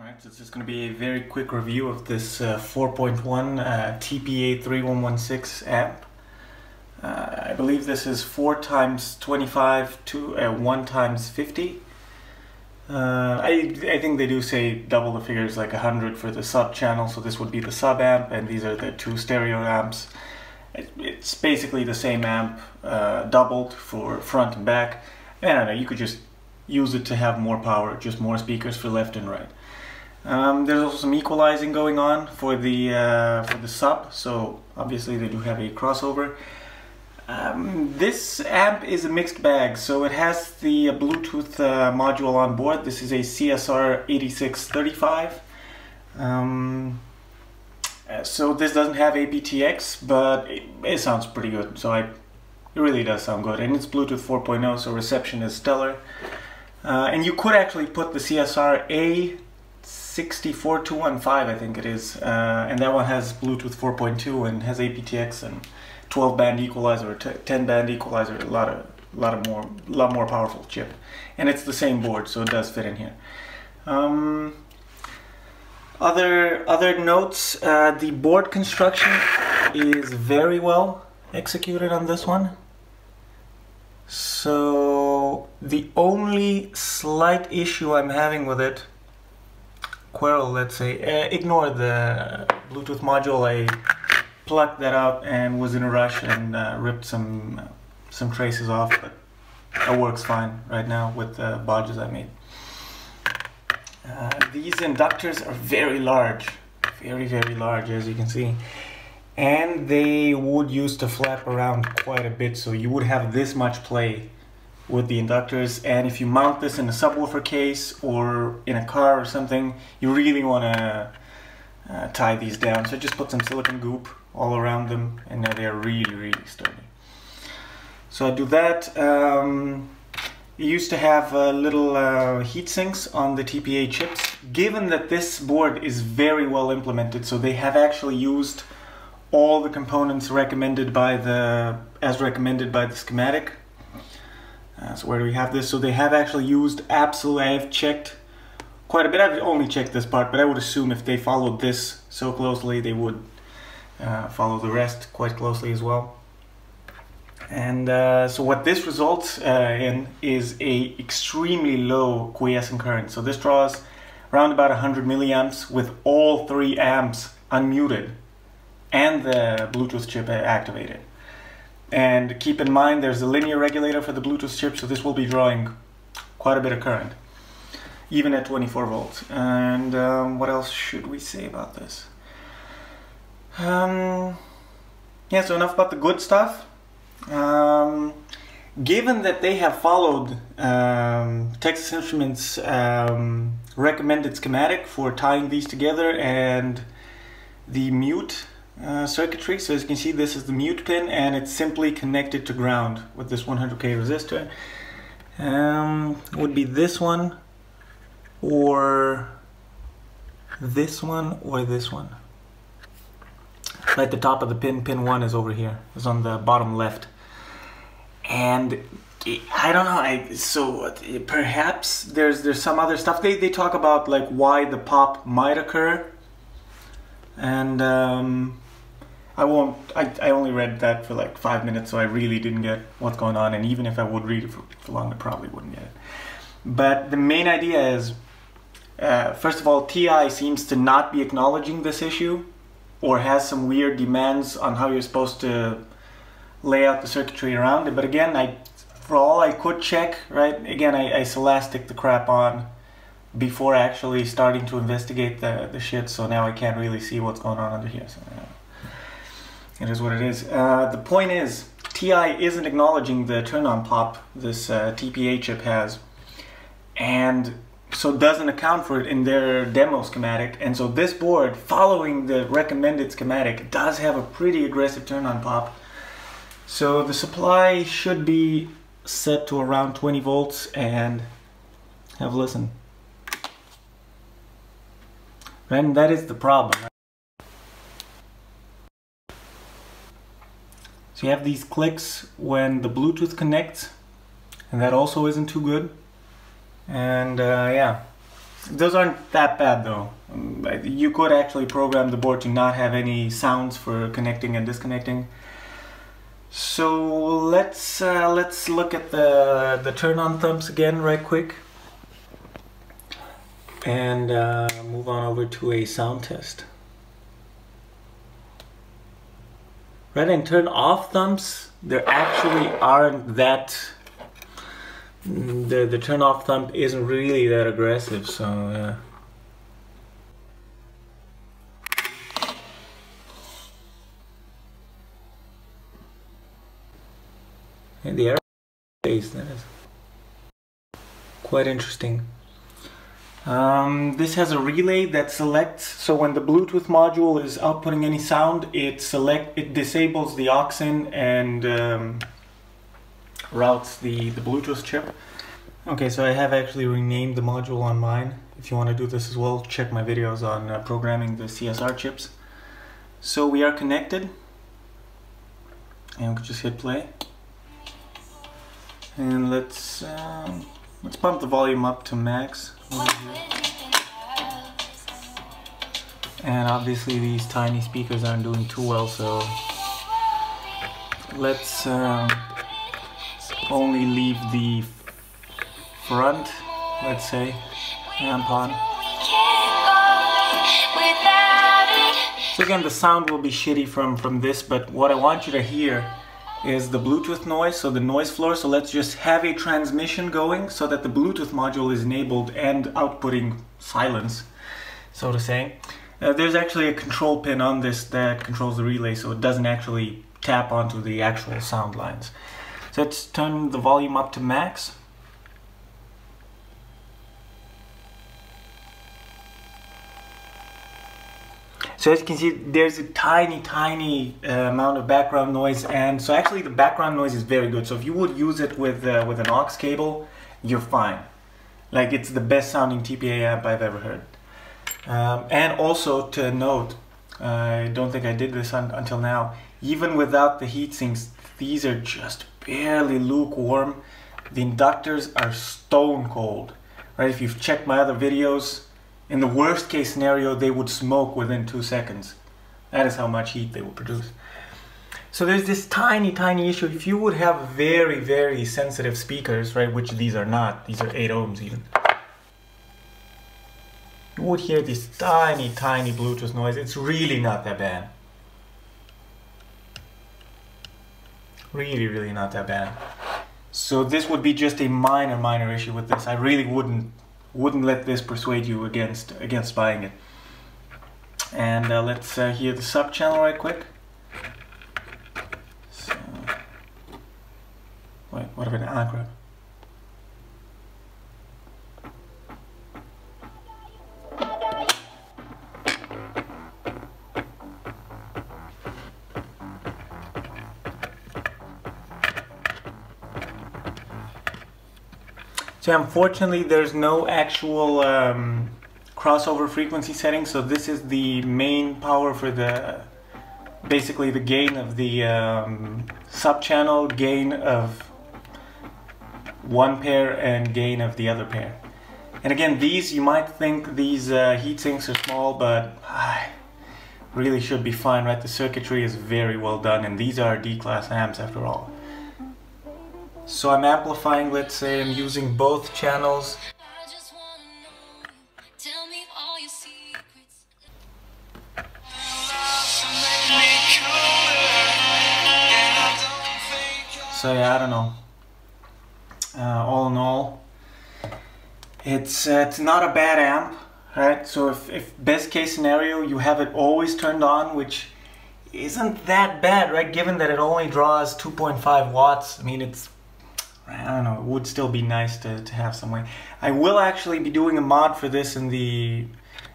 Alright, so it's just going to be a very quick review of this 4.1 TPA3116 amp. I believe this is 4 times 25 to 1 times 50. I think they do say double the figures, like 100 for the sub channel, so this would be the sub amp, and these are the two stereo amps. It's basically the same amp, doubled for front and back. I don't know, you could just use it to have more power, just more speakers for left and right. There's also some equalizing going on for the sub, so obviously they do have a crossover. This amp is a mixed bag, so it has the Bluetooth module on board. This is a CSR8635. So this doesn't have aptX, but it sounds pretty good. So it really does sound good, and it's Bluetooth 4.0, so reception is stellar. And you could actually put the CSR64215, I think it is, and that one has Bluetooth 4.2 and has aptX and 12-band equalizer or 10-band equalizer, a lot more powerful chip, and it's the same board, so it does fit in here. Other notes: the board construction is very well executed on this one. So the only slight issue I'm having with it, quarrel, let's say, ignore the Bluetooth module. I plucked that out and was in a rush and ripped some traces off, but it works fine right now with the bodges I made. These inductors are very large, very large, as you can see, and they would used to flap around quite a bit, so you would have this much play with the inductors. And if you mount this in a subwoofer case or in a car or something, you really want to tie these down. So just put some silicone goop all around them, and now they're really sturdy. So I do that. You used to have little heat sinks on the TPA chips. Given that this board is very well implemented, so they have actually used all the components recommended by as recommended by the schematic. So where do we have this? So they have actually used absolutely, I have checked quite a bit. I've only checked this part, but I would assume if they followed this so closely, they would follow the rest quite closely as well. And so what this results in is a extremely low quiescent current. So this draws around about 100 milliamps with all 3 amps unmuted and the Bluetooth chip activated. And keep in mind there's a linear regulator for the Bluetooth chip, so this will be drawing quite a bit of current, even at 24 volts. And what else should we say about this? Yeah, so enough about the good stuff. Given that they have followed Texas Instruments recommended schematic for tying these together and the mute circuitry, so as you can see, this is the mute pin and it's simply connected to ground with this 100k resistor. Would be this one or this one or this one. Right, the top of the pin 1 is over here, is on the bottom left. And I don't know, so perhaps there's some other stuff. They talk about like why the pop might occur, and I only read that for like 5 minutes, so I really didn't get what's going on, and even if I would read it for long, I probably wouldn't get it. But the main idea is, first of all, TI seems to not be acknowledging this issue, or has some weird demands on how you're supposed to lay out the circuitry around it. But again, for all I could check, right, again, I scholastic the crap on before actually starting to investigate the shit, so now I can't really see what's going on under here. So it is what it is. The point is, TI isn't acknowledging the turn-on pop this TPA chip has, and so doesn't account for it in their demo schematic. And so this board, following the recommended schematic, does have a pretty aggressive turn-on pop. So the supply should be set to around 20 volts, and have a listen. And that is the problem. So you have these clicks when the Bluetooth connects, and that also isn't too good. And yeah, Those aren't that bad though. You could actually program the board to not have any sounds for connecting and disconnecting. So let's look at the turn-on thumps again right quick, and move on over to a sound test. Right, and turn-off thumps, there actually aren't that. The turn-off thump isn't really that aggressive, so and the air bass, that is quite interesting. This has a relay that selects, so when the Bluetooth module is outputting any sound, it disables the aux in and routes the Bluetooth chip. Okay, so I have actually renamed the module on mine. If you want to do this as well, check my videos on programming the CSR chips. So we are connected, and we can just hit play. And let's pump the volume up to max. And obviously these tiny speakers aren't doing too well, so let's only leave the front, let's say, amp on. So again, the sound will be shitty from this, but what I want you to hear is the Bluetooth noise, so the noise floor. So let's just have a transmission going so that the Bluetooth module is enabled and outputting silence, so to say. There's actually a control pin on this that controls the relay, so it doesn't actually tap onto the actual sound lines. So let's turn the volume up to max. So as you can see, there's a tiny amount of background noise, and so actually the background noise is very good. So if you would use it with an aux cable, you're fine. Like, it's the best sounding TPA amp I've ever heard. And also to note, I don't think I did this until now, even without the heat sinks, these are just barely lukewarm. The inductors are stone cold, right? If you've checked my other videos, in the worst case scenario, they would smoke within 2 seconds. That is how much heat they will produce. So there's this tiny issue. If you would have very sensitive speakers, right, which these are not, these are 8 ohms even, you would hear this tiny Bluetooth noise. It's really not that bad. Really not that bad. So this would be just a minor issue with this. I really wouldn't let this persuade you against buying it. And let's hear the sub channel right quick. So, wait, what about an grab? So unfortunately there's no actual crossover frequency setting, so this is the main power for basically the gain of the sub-channel, gain of one pair and gain of the other pair. And again, these, you might think these heat sinks are small, but really should be fine, right? The circuitry is very well done, and these are D-class amps after all. So I'm amplifying, let's say I'm using both channels. So yeah, I don't know. All in all, it's not a bad amp, right? So if best case scenario, you have it always turned on, which isn't that bad, right? Given that it only draws 2.5 watts. I mean, I don't know, it would still be nice to have some way. I will actually be doing a mod for this in the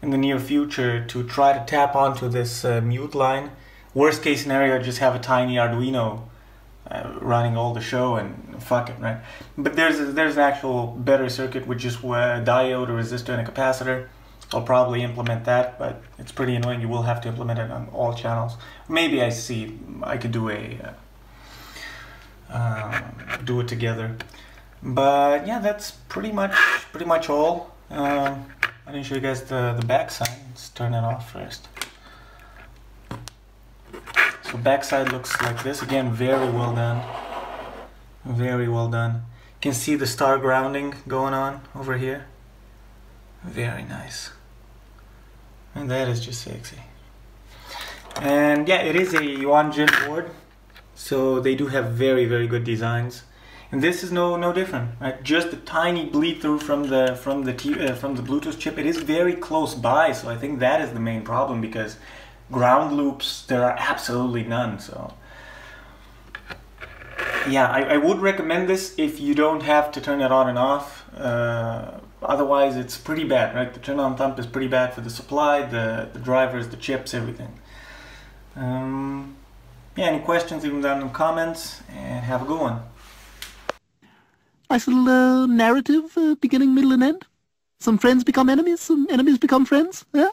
near future to try to tap onto this mute line. Worst case scenario, just have a tiny Arduino running all the show and fuck it, right? But there's an actual better circuit with just a diode, a resistor, and a capacitor. I'll probably implement that, but it's pretty annoying. You will have to implement it on all channels. Maybe I could do do it together. But yeah, that's pretty much all. I didn't show you guys the back side. Let's turn it off first. So back side looks like this. Again, very well done. Very well done. You can see the star grounding going on over here. Very nice. And that is just sexy. And yeah, it is a YUANJING board. So they do have very, very good designs. And this is no different, right? Just a tiny bleed through from the Bluetooth chip. It is very close by, so I think that is the main problem, because ground loops there are absolutely none. So yeah, I would recommend this if you don't have to turn it on and off. Otherwise, it's pretty bad, right? The turn on thump is pretty bad for the supply, the drivers, the chips, everything. Yeah, any questions? Leave them down in the comments, and have a good one. Nice little narrative, beginning, middle, and end. Some friends become enemies, some enemies become friends, yeah?